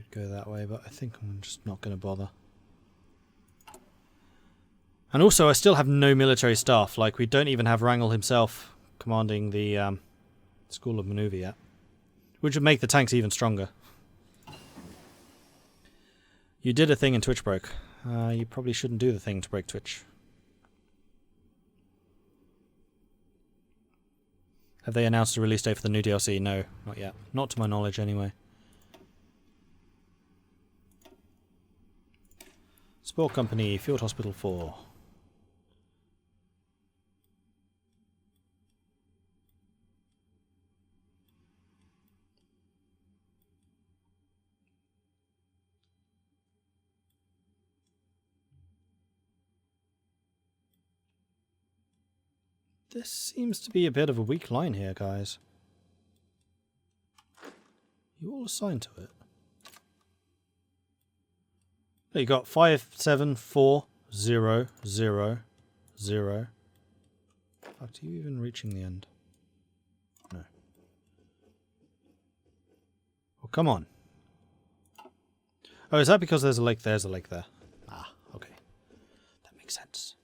could go that way, but I think I'm just not going to bother. And also, I still have no military staff. Like, we don't even have Wrangel himself commanding the School of Maneuver yet. Which would make the tanks even stronger. You did a thing and Twitch broke. You probably shouldn't do the thing to break Twitch. Have they announced a release date for the new DLC? No, not yet. Not to my knowledge, anyway. Sport Company, Field Hospital 4. This seems to be a bit of a weak line here, guys. You all assigned to it. There you got 5, 7, 4, 0, 0, 0. Fuck, are you even reaching the end? No. Oh, come on. Oh, is that because there's a lake? There's a lake there. Ah, okay. That makes sense.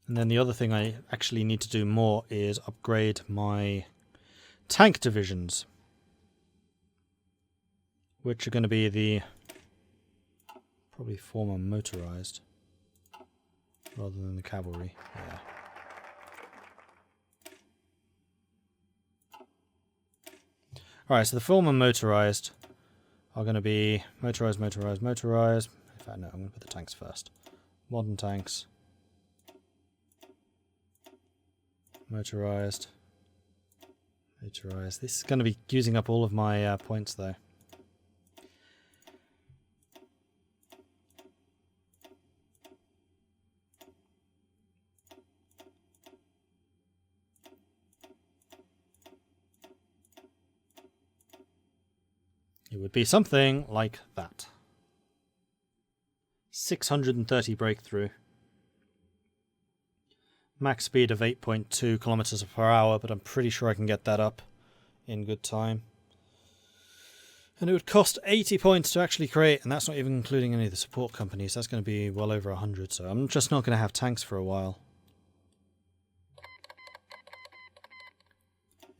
And then the other thing I actually need to do more is upgrade my tank divisions. Which are going to be the probably former motorized rather than the cavalry. Yeah. Alright, so the former motorized are going to be motorized, motorized, motorized. In fact, no, I'm going to put the tanks first. Modern tanks. Motorized. Motorized. This is going to be using up all of my points, though. It would be something like that. 630 breakthrough. Max speed of 8.2 kilometers per hour, but I'm pretty sure I can get that up in good time. And it would cost 80 points to actually create, and that's not even including any of the support companies. That's going to be well over 100, so I'm just not going to have tanks for a while.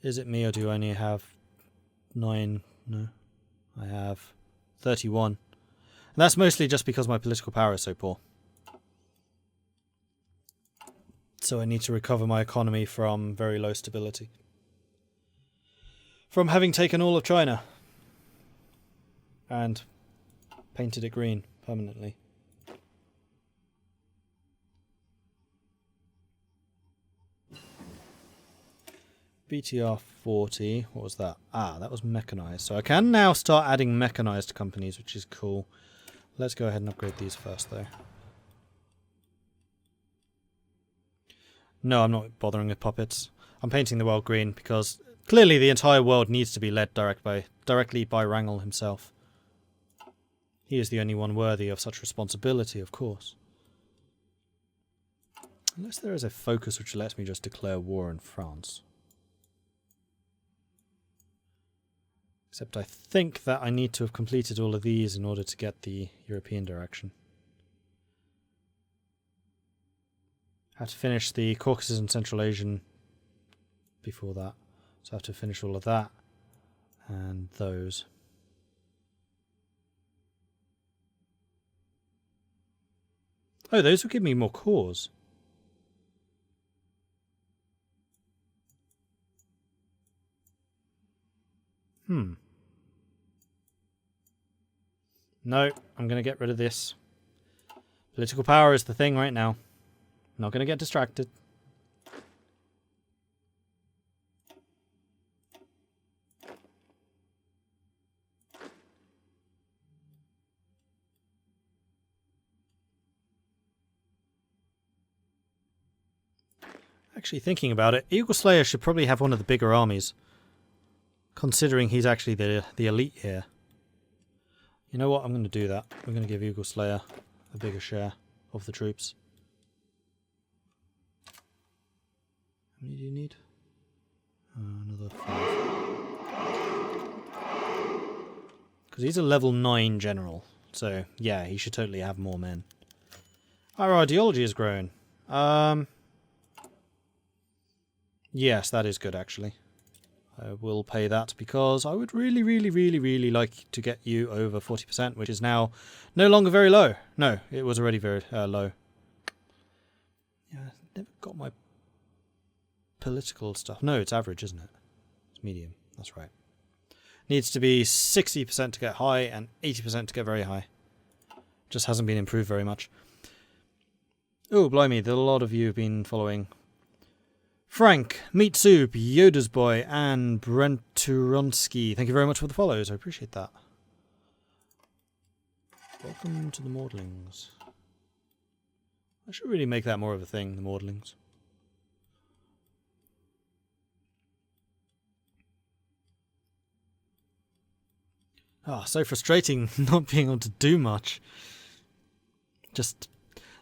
Is it me, or do I only have 9? No. I have 31. And that's mostly just because my political power is so poor. So I need to recover my economy from very low stability. From having taken all of China. And painted it green permanently. BTR 40, what was that? Ah, that was mechanized. So I can now start adding mechanized companies, which is cool. Let's go ahead and upgrade these first, though. No, I'm not bothering with puppets. I'm painting the world green because clearly the entire world needs to be led directly by Wrangel himself. He is the only one worthy of such responsibility, of course. Unless there is a focus which lets me just declare war in France. Except I think that I need to have completed all of these in order to get the European direction. I have to finish the Caucasus and Central Asian before that. So I have to finish all of that and those. Oh, those will give me more cores. No, I'm going to get rid of this. Political power is the thing right now. I'm not going to get distracted. Actually, thinking about it, Eagle Slayer should probably have one of the bigger armies. Considering he's actually the elite here. You know what? I'm going to do that. We're going to give Eagle Slayer a bigger share of the troops. How many do you need? Another 5. Because he's a level 9 general. So, yeah, he should totally have more men. Our ideology has grown. Yes, that is good, actually. I will pay that because I would really, really, really, really like to get you over 40%, which is now no longer very low. No, it was already very low. Yeah, I never got my political stuff. No, it's average, isn't it? It's medium. That's right. Needs to be 60% to get high and 80% to get very high. Just hasn't been improved very much. Oh, blimey, a lot of you have been following. Frank, Meat Soup, Yoda's Boy, and Brenturonsky. Thank you very much for the follows. I appreciate that. Welcome to the Maudlings. I should really make that more of a thing, the Maudlings. Ah, so frustrating not being able to do much. Just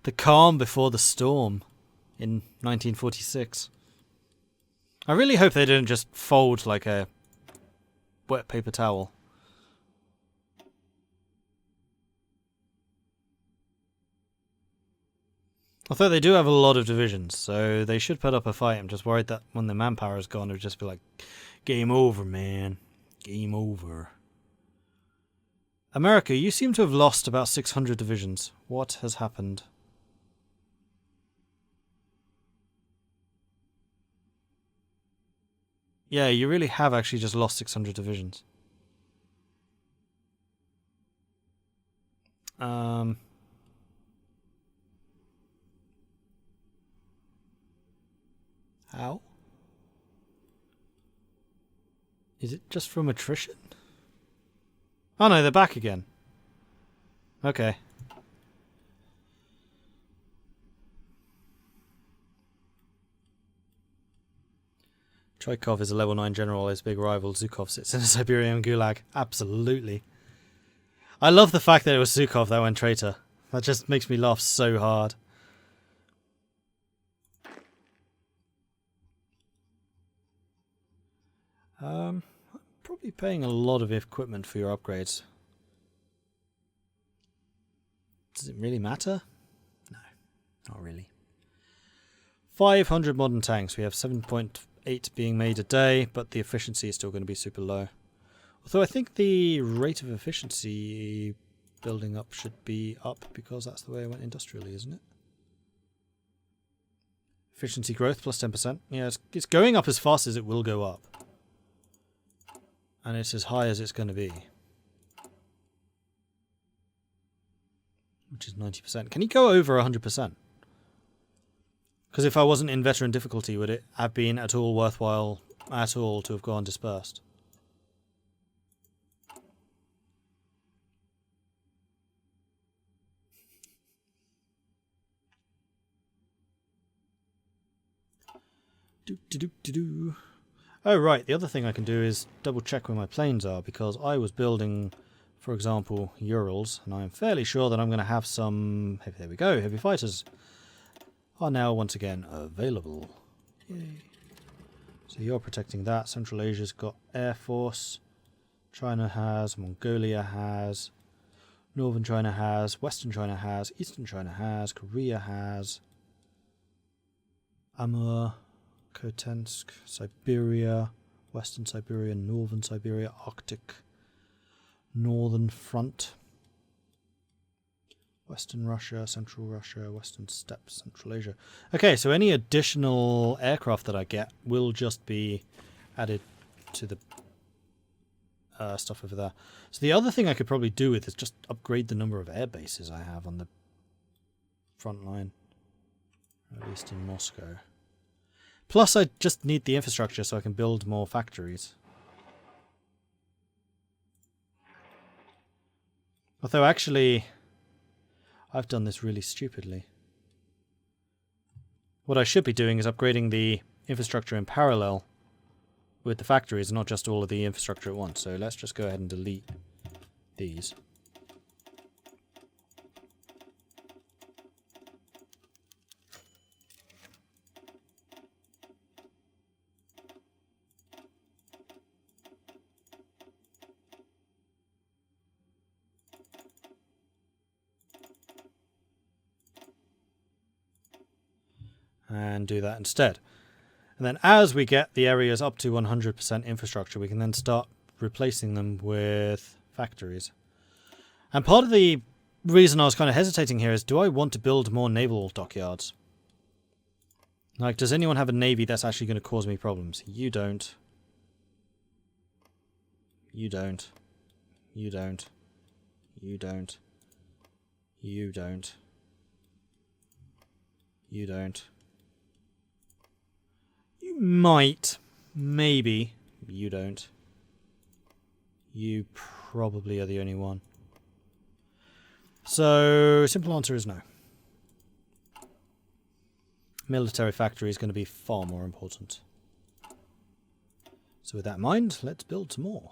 the calm before the storm in 1946. I really hope they didn't just fold like a wet paper towel. Although they do have a lot of divisions, so they should put up a fight. I'm just worried that when the manpower is gone, it would just be like, game over, man. Game over. America, you seem to have lost about 600 divisions. What has happened? Yeah, you really have actually just lost 600 divisions. How? Is it just from attrition? Oh no, they're back again. Okay. Troikov is a level 9 general. His big rival Zhukov sits in a Siberian gulag. Absolutely. I love the fact that it was Zhukov that went traitor. That just makes me laugh so hard. I'm probably paying a lot of equipment for your upgrades. Does it really matter? No, not really. 500 modern tanks. We have 7.8 being made a day, but the efficiency is still going to be super low. Although I think the rate of efficiency building up should be up because that's the way I went industrially, isn't it? Efficiency growth plus 10%. Yeah, it's going up as fast as it will go up. And it's as high as it's going to be. Which is 90%. Can you go over 100%? Because if I wasn't in veteran difficulty, would it have been at all worthwhile at all to have gone dispersed? Do. Oh right, the other thing I can do is double check where my planes are, because I was building, for example, Urals, and I'm fairly sure that I'm going to have some... There we go, heavy fighters are now once again available. Yay. So you're protecting that. Central Asia's got Air Force. China has, Mongolia has, Northern China has, Western China has, Eastern China has, Korea has, Amur, Kotensk, Siberia, Western Siberia, Northern Siberia, Arctic, Northern Front, Western Russia, Central Russia, Western Steppes, Central Asia. Okay, so any additional aircraft that I get will just be added to the stuff over there. So the other thing I could probably do with is just upgrade the number of air bases I have on the front line, at least in Moscow. Plus, I just need the infrastructure so I can build more factories. Although, actually, I've done this really stupidly. What I should be doing is upgrading the infrastructure in parallel with the factories, not just all of the infrastructure at once. So let's just go ahead and delete these. and do that instead. And then as we get the areas up to 100% infrastructure, we can then start replacing them with factories. And part of the reason I was kind of hesitating here is, do I want to build more naval dockyards? Like, does anyone have a navy that's actually going to cause me problems? You don't. You don't. You don't. You don't. You don't. You don't. You might. Maybe. You don't. You probably are the only one. So, simple answer is no. Military factory is going to be far more important. So with that in mind, let's build some more.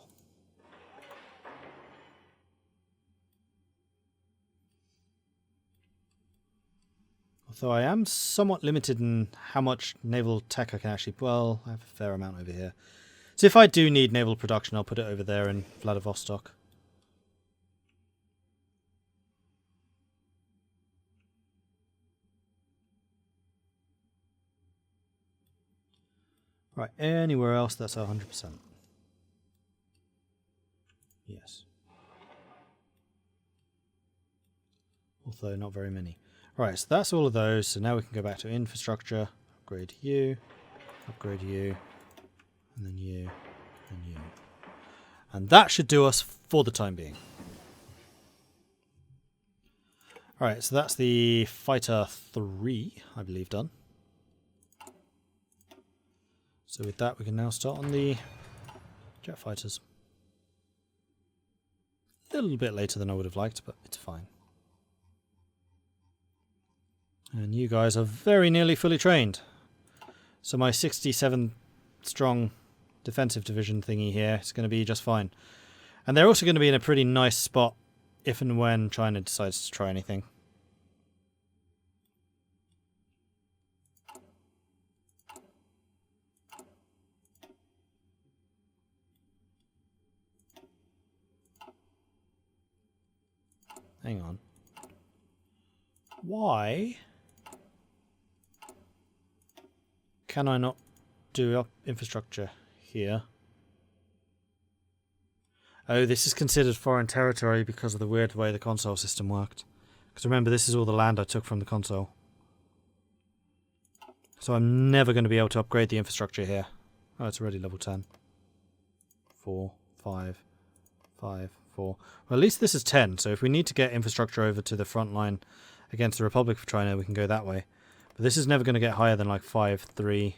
Although I am somewhat limited in how much naval tech I can actually... Well, I have a fair amount over here. So if I do need naval production, I'll put it over there in Vladivostok. Right, anywhere else that's 100%. Yes. Although not very many. Right, so that's all of those. So now we can go back to infrastructure, upgrade you, and then you, and you. And that should do us for the time being. Alright, so that's the Fighter 3, I believe, done. So with that, we can now start on the jet fighters. A little bit later than I would have liked, but it's fine. And you guys are very nearly fully trained. So my 67 strong defensive division thingy here is going to be just fine. And they're also going to be in a pretty nice spot if and when China decides to try anything. Hang on. Why can I not do up infrastructure here? Oh, this is considered foreign territory because of the weird way the console system worked. Because remember, this is all the land I took from the console. So I'm never going to be able to upgrade the infrastructure here. Oh, it's already level 10. 4, 5, 5, 4. Well, at least this is 10, so if we need to get infrastructure over to the front line against the Republic of China, we can go that way. But this is never going to get higher than like 5, 3,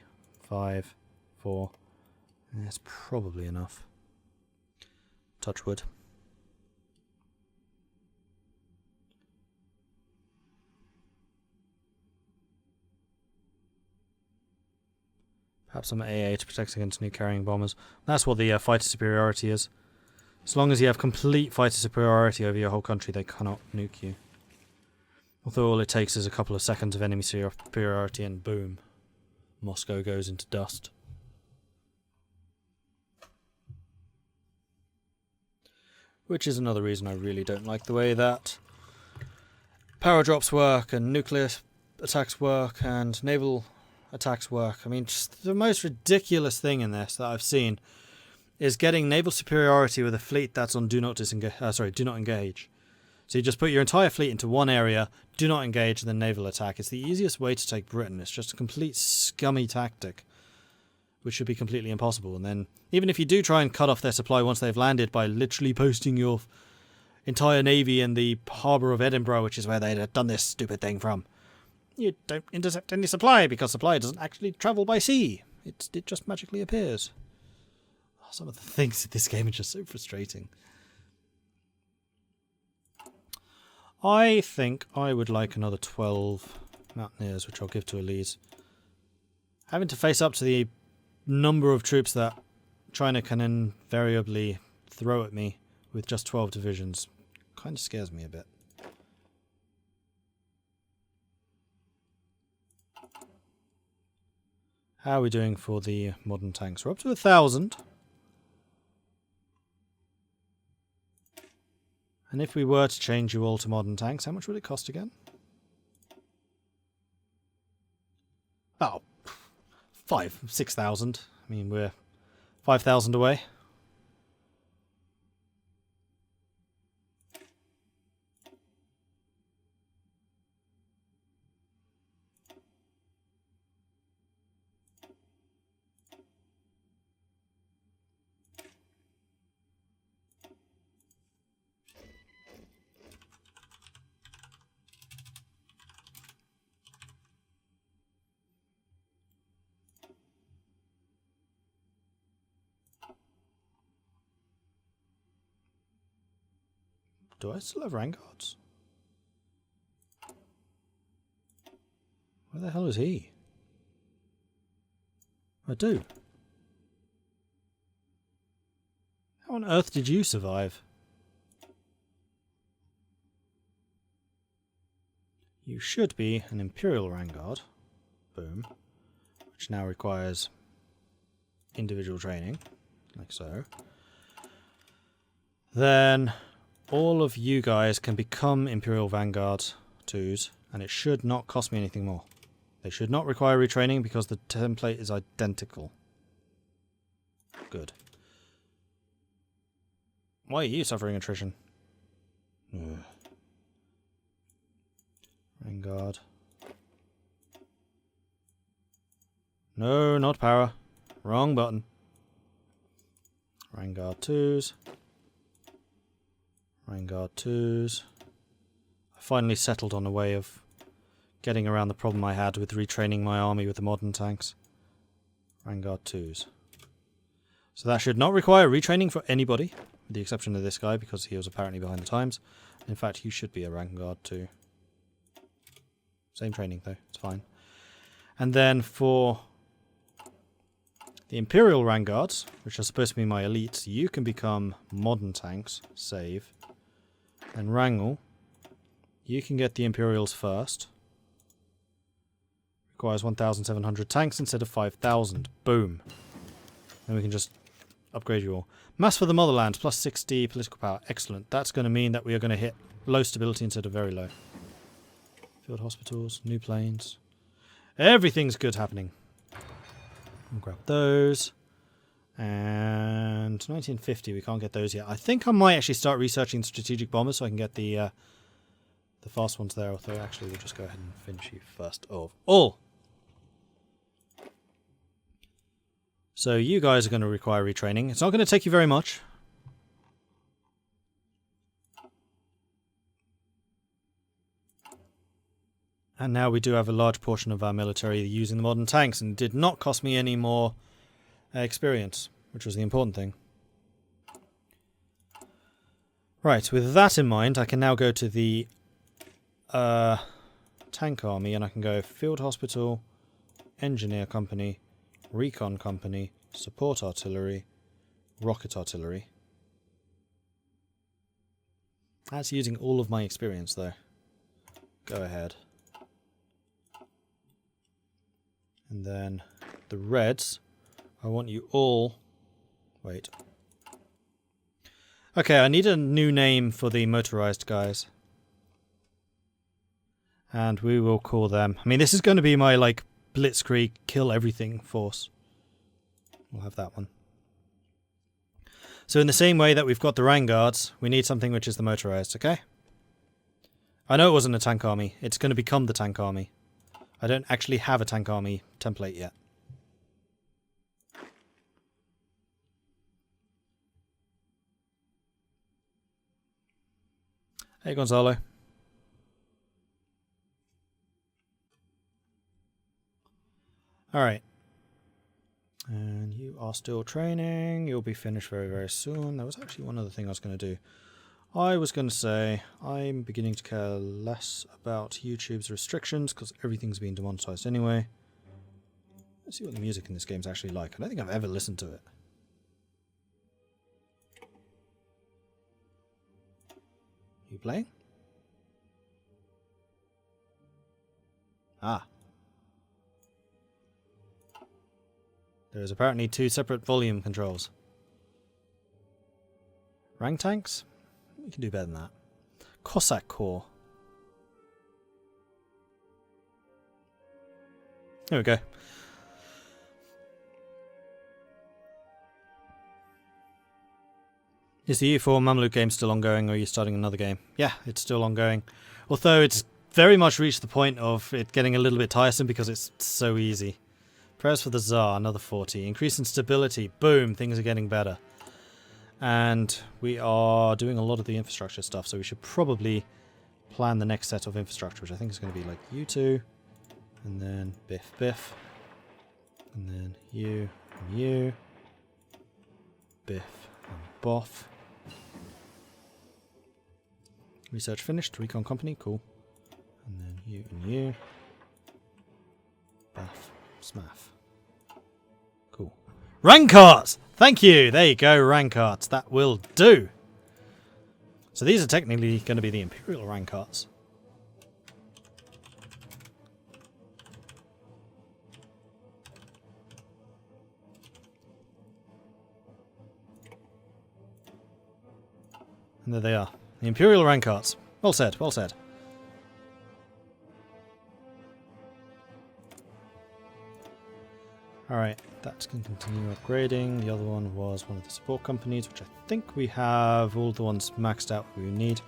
5, 4. That's probably enough. Touch wood. Perhaps some AA to protect against new carrying bombers. That's what the fighter superiority is. As long as you have complete fighter superiority over your whole country, they cannot nuke you. Although all it takes is a couple of seconds of enemy superiority and boom, Moscow goes into dust. Which is another reason I really don't like the way that power drops work and nuclear attacks work and naval attacks work. I mean, just the most ridiculous thing in this that I've seen is getting naval superiority with a fleet that's on do not engage. So you just put your entire fleet into one area, do not engage, and then naval attack. It's the easiest way to take Britain. It's just a complete scummy tactic, which should be completely impossible. And then, even if you do try and cut off their supply once they've landed by literally posting your entire navy in the harbour of Edinburgh, which is where they'd done this stupid thing from, you don't intercept any supply because supply doesn't actually travel by sea. It just magically appears. Some of the things in this game are just so frustrating. I think I would like another 12 mountaineers, which I'll give to Elise. Having to face up to the number of troops that China can invariably throw at me with just 12 divisions kind of scares me a bit. How are we doing for the modern tanks? We're up to 1,000. And if we were to change you all to modern tanks, how much would it cost again? 6,000. I mean, we're 5,000 away. Do I still have Vanguards? Where the hell is he? I do. How on earth did you survive? You should be an Imperial Vanguard. Boom. Which now requires individual training. Like so. Then all of you guys can become Imperial Vanguard 2s, and it should not cost me anything more. They should not require retraining because the template is identical. Good. Why are you suffering attrition? Ugh. Vanguard. No, not power. Wrong button. Vanguard 2s. Vanguard 2s. I finally settled on a way of getting around the problem I had with retraining my army with the modern tanks. Vanguard 2s. So that should not require retraining for anybody, with the exception of this guy, because he was apparently behind the times. In fact, you should be a Vanguard 2. Same training though, it's fine. And then for the Imperial Vanguards, which are supposed to be my elites, you can become modern tanks, save. And Wrangel, you can get the Imperials first. Requires 1,700 tanks instead of 5,000. Boom. Then we can just upgrade you all. Mass for the Motherland, plus 60 political power. Excellent. That's going to mean that we are going to hit low stability instead of very low. Field hospitals, new planes. Everything's good happening. I'll grab those. And 1950, we can't get those yet. I think I might actually start researching strategic bombers so I can get the fast ones there. Although actually we'll just go ahead and finish you first of all. So you guys are going to require retraining. It's not going to take you very much. And now we do have a large portion of our military using the modern tanks, and it did not cost me any more experience, which was the important thing. Right, with that in mind, I can now go to the tank army, and I can go field hospital, engineer company, recon company, support artillery, rocket artillery. That's using all of my experience though. Go ahead. And then the Reds, I want you all... Wait. Okay, I need a new name for the motorized guys. And we will call them... I mean, this is going to be my, like, blitzkrieg, kill everything force. We'll have that one. So in the same way that we've got the Vanguards, we need something which is the motorized, okay? I know it wasn't a tank army. It's going to become the tank army. I don't actually have a tank army template yet. Hey, Gonzalo. Alright. And you are still training. You'll be finished very, very soon. There was actually one other thing I was going to do. I was going to say, I'm beginning to care less about YouTube's restrictions because everything's being demonetized anyway. Let's see what the music in this game's actually like. I don't think I've ever listened to it. You playing? Ah. There's apparently 2 separate volume controls. Rank tanks? We can do better than that. Cossack Corps. There we go. Is the EU4 Mamluk game still ongoing, or are you starting another game? Yeah, it's still ongoing. Although it's very much reached the point of it getting a little bit tiresome because it's so easy. Prayers for the Tsar, another 40. Increase in stability. Boom, things are getting better. And we are doing a lot of the infrastructure stuff, so we should probably plan the next set of infrastructure, which I think is going to be like you two, and then biff biff, and then you and you, biff and boff. Research finished, recon company, cool. And then you and you, baff, smaff. Cool. Rankarts! Thank you! There you go, Rankarts. That will do. So these are technically going to be the Imperial Rankarts. And there they are. The Imperial Rankarts. Well said, well said. Alright, that's going to continue upgrading. The other one was one of the support companies, which I think we have all the ones maxed out we need.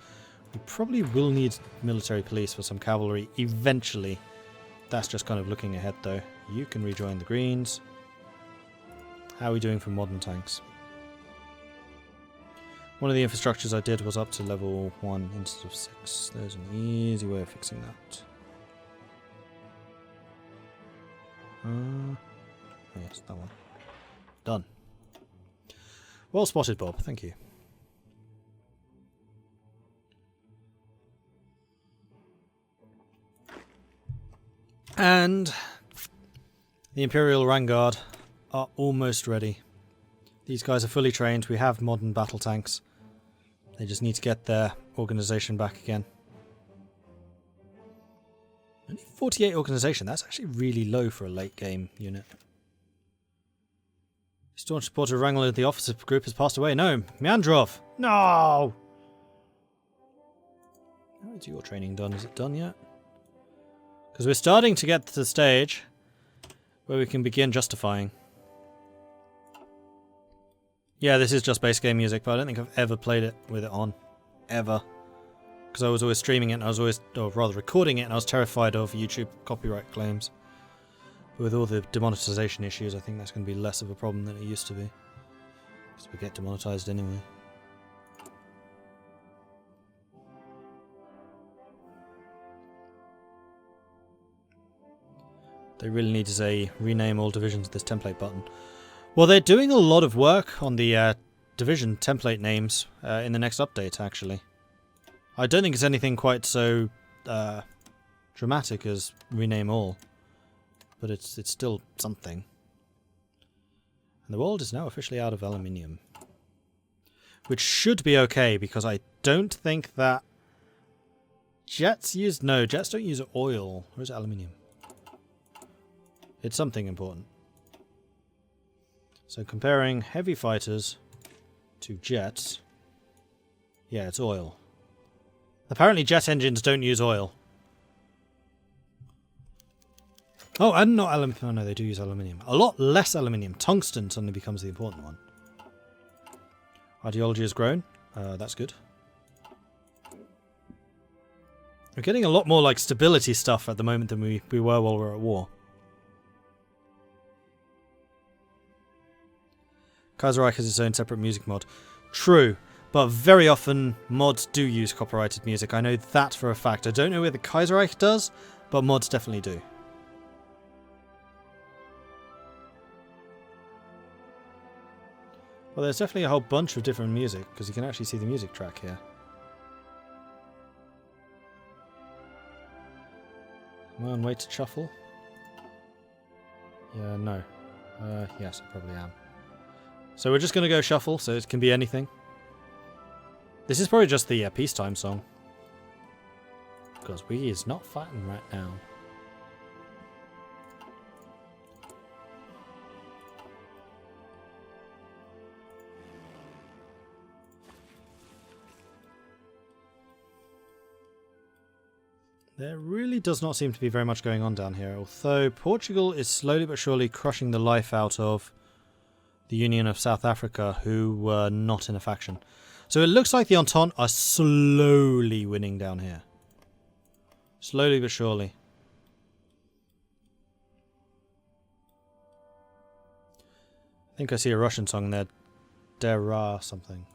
We probably will need military police for some cavalry eventually. That's just kind of looking ahead though. You can rejoin the Greens. How are we doing for modern tanks? One of the infrastructures I did was up to level 1 instead of 6. There's an easy way of fixing that. Oh yes, that one. Done. Well spotted, Bob. Thank you. And the Imperial Vanguard are almost ready. These guys are fully trained. We have modern battle tanks. They just need to get their organisation back again. Only 48 organisation. That's actually really low for a late game unit. Staunch supporter Wrangler the officer group has passed away. No, Meandrov. No! How is your training done? Is it done yet? Because we're starting to get to the stage where we can begin justifying. Yeah, this is just base game music, but I don't think I've ever played it with it on. Ever. Because I was always streaming it, and I was always, or rather recording it, and I was terrified of YouTube copyright claims. But with all the demonetization issues, I think that's going to be less of a problem than it used to be. Because we get demonetized anyway. They really need to say, rename all divisions with this template button. Well, they're doing a lot of work on the division template names in the next update, actually. I don't think it's anything quite so dramatic as rename all. But it's still something. And the world is now officially out of aluminium. Which should be okay, because I don't think that jets use... No, jets don't use oil. Or is it aluminium? It's something important. So comparing heavy fighters to jets... Yeah, it's oil. Apparently jet engines don't use oil. Oh, and not aluminium. Oh no, they do use aluminium. A lot less aluminium. Tungsten suddenly becomes the important one. Ideology has grown. That's good. We're getting a lot more like stability stuff at the moment than we were while we were at war. Kaiserreich has its own separate music mod. True, but very often mods do use copyrighted music. I know that for a fact. I don't know whether Kaiserreich does, but mods definitely do. Well, there's definitely a whole bunch of different music, because you can actually see the music track here. Am I on way to shuffle? Yeah, no. Yes, I probably am. So we're just going to go shuffle, so it can be anything. This is probably just the peacetime song. Because we is not fighting right now. There really does not seem to be very much going on down here, although Portugal is slowly but surely crushing the life out of the Union of South Africa, who were not in a faction. So it looks like the Entente are slowly winning down here. Slowly but surely. I think I see a Russian song there. Dera something.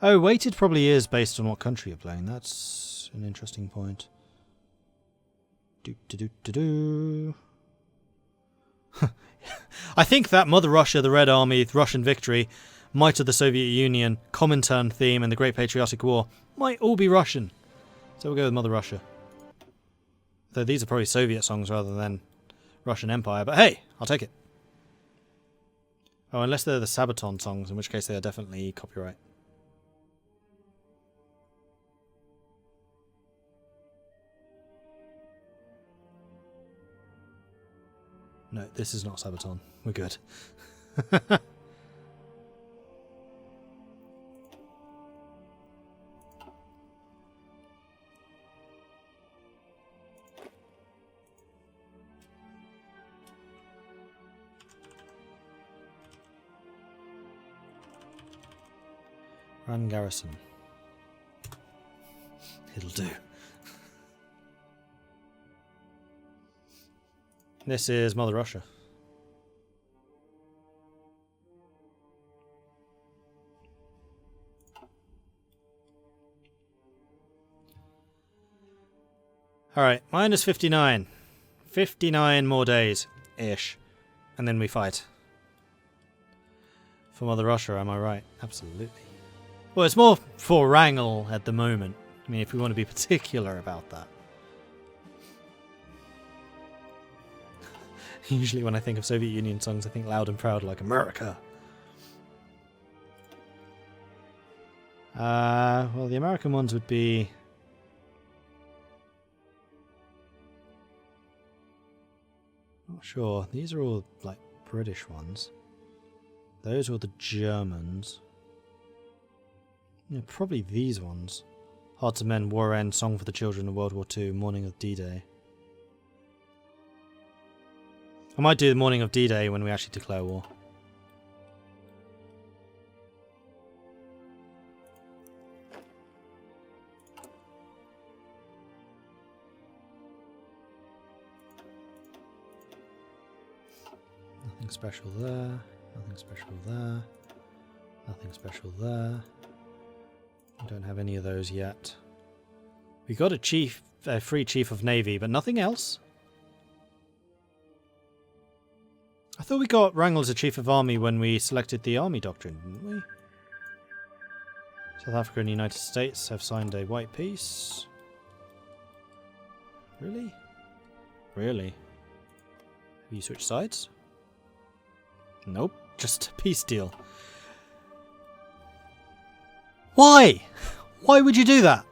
Oh, weighted probably is based on what country you're playing. That's an interesting point. I think that Mother Russia, the Red Army, the Russian victory, Might of the Soviet Union, Comintern theme, and the Great Patriotic War might all be Russian. So we'll go with Mother Russia. Though these are probably Soviet songs rather than Russian Empire, but hey, I'll take it. Oh, unless they're the Sabaton songs, in which case they are definitely copyright. No, this is not Sabaton. We're good. Run garrison. It'll do. This is Mother Russia. Alright, minus 59. 59 more days-ish. And then we fight. For Mother Russia, am I right? Absolutely. Well, it's more for Wrangel at the moment. I mean, if we want to be particular about that. Usually when I think of Soviet Union songs, I think loud and proud like America. Well, the American ones would be... Not sure. These are all, like, British ones. Those are the Germans. Yeah, probably these ones. Hearts of Men, War End, Song for the Children of World War II, Morning of D-Day. I might do the Morning of D-Day when we actually declare war. Nothing special there. Nothing special there. Nothing special there. I don't have any of those yet. We got a free chief of navy, but nothing else. I thought we got Wrangel as a chief of army when we selected the army doctrine, didn't we? South Africa and the United States have signed a white peace. Really? Really? Have you switched sides? Nope, just a peace deal. Why? Why would you do that?